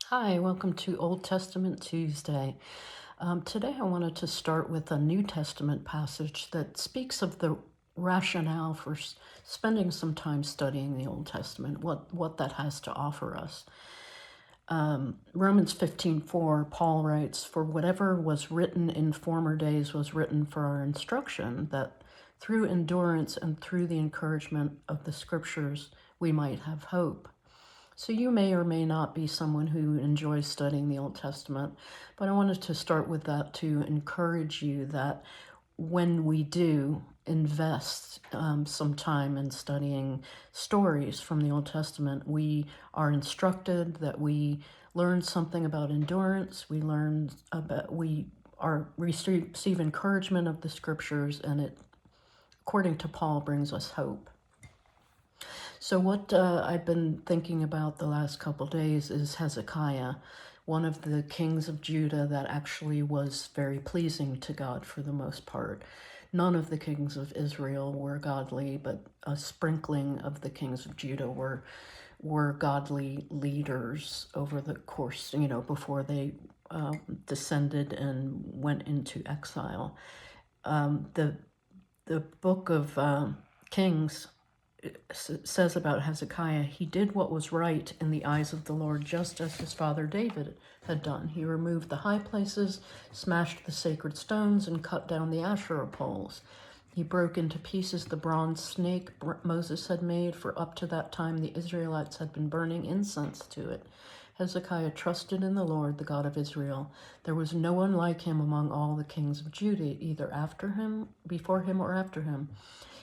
Hi, welcome to Old Testament Tuesday. Today I wanted to start with a New Testament passage that speaks of the rationale for spending some time studying the Old Testament, what that has to offer us. Romans 15:4, Paul writes, "For whatever was written in former days was written for our instruction, that through endurance and through the encouragement of the Scriptures we might have hope." So you may or may not be someone who enjoys studying the Old Testament, but I wanted to start with that to encourage you that when we do invest some time in studying stories from the Old Testament, we are instructed, that we learn something about endurance, receive encouragement of the Scriptures, and it, according to Paul, brings us hope. So what I've been thinking about the last couple days is Hezekiah, one of the kings of Judah that actually was very pleasing to God for the most part. None of the kings of Israel were godly, but a sprinkling of the kings of Judah were godly leaders over the course, before they descended and went into exile. The book of Kings says about Hezekiah, he did what was right in the eyes of the Lord, just as his father David had done. He removed the high places, smashed the sacred stones, and cut down the Asherah poles. He broke into pieces the bronze snake Moses had made, for up to that time the Israelites had been burning incense to it. Hezekiah trusted in the Lord, the God of Israel. There was no one like him among all the kings of Judah, either before him, or after him.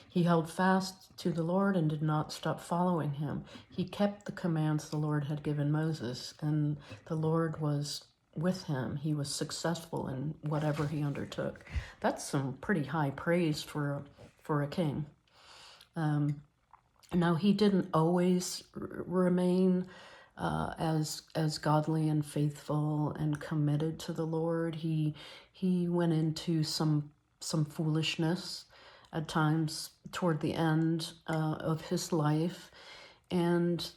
He held fast to the Lord and did not stop following him. He kept the commands the Lord had given Moses, and the Lord was with him. He was successful in whatever he undertook. That's some pretty high praise for a king. Now, he didn't always remain as godly and faithful and committed to the Lord. He went into some foolishness at times toward the end of his life, and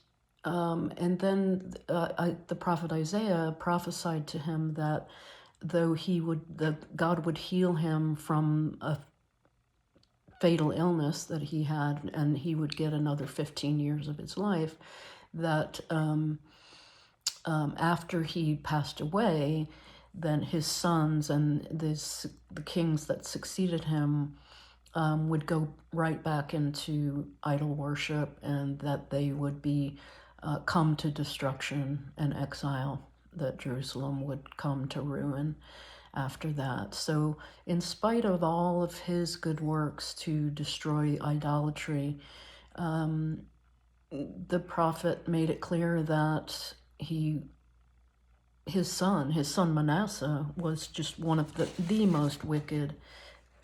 then the prophet Isaiah prophesied to him that though God would heal him from a fatal illness that he had, and he would get another 15 years of his life, that after he passed away, then his sons and the kings that succeeded him would go right back into idol worship, and that they would be come to destruction and exile, that Jerusalem would come to ruin after that. So in spite of all of his good works to destroy idolatry, the prophet made it clear that his son Manasseh was just one of the most wicked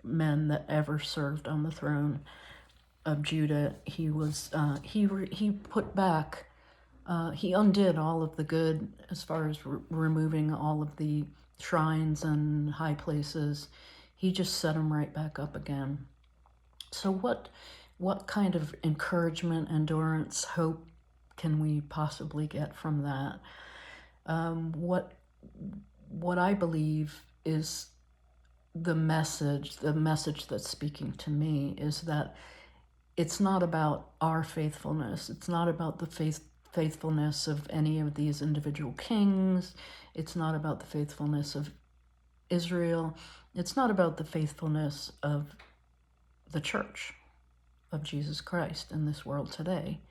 men that ever served on the throne of Judah. He was he put back, he undid all of the good as far as removing all of the shrines and high places. He just set them right back up again. So what kind of encouragement, endurance, hope can we possibly get from that? What I believe is the message that's speaking to me is that it's not about our faithfulness. It's not about the faithfulness of any of these individual kings. It's not about the faithfulness of Israel. It's not about the faithfulness of the church of Jesus Christ in this world today.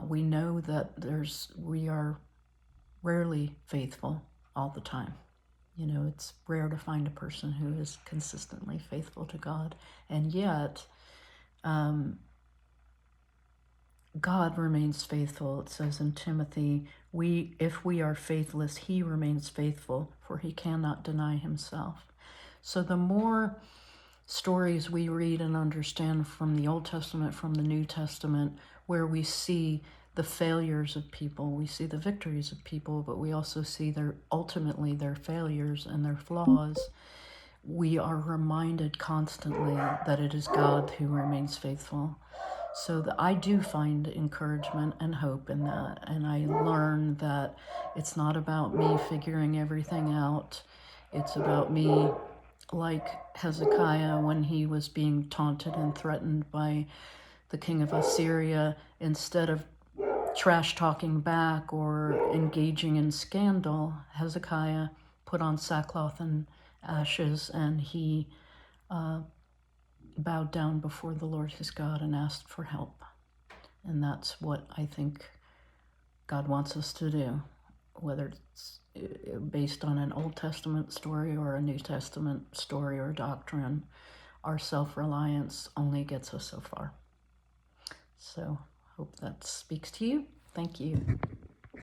We know that we are rarely faithful all the time. It's rare to find a person who is consistently faithful to God. And yet, God remains faithful. It says in Timothy, if we are faithless, he remains faithful, for he cannot deny himself. So the more stories we read and understand from the Old Testament, from the New Testament, where we see the failures of people, we see the victories of people, but we also see ultimately their failures and their flaws, we are reminded constantly that it is God who remains faithful. So I do find encouragement and hope in that. And I learn that it's not about me figuring everything out. It's about me, like Hezekiah, when he was being taunted and threatened by the king of Assyria, instead of trash talking back or engaging in scandal, Hezekiah put on sackcloth and ashes, and he bowed down before the Lord his God and asked for help. And that's what I think God wants us to do, whether it's based on an Old Testament story or a New Testament story or doctrine. Our self-reliance only gets us so far. So hope that speaks to you. Thank you.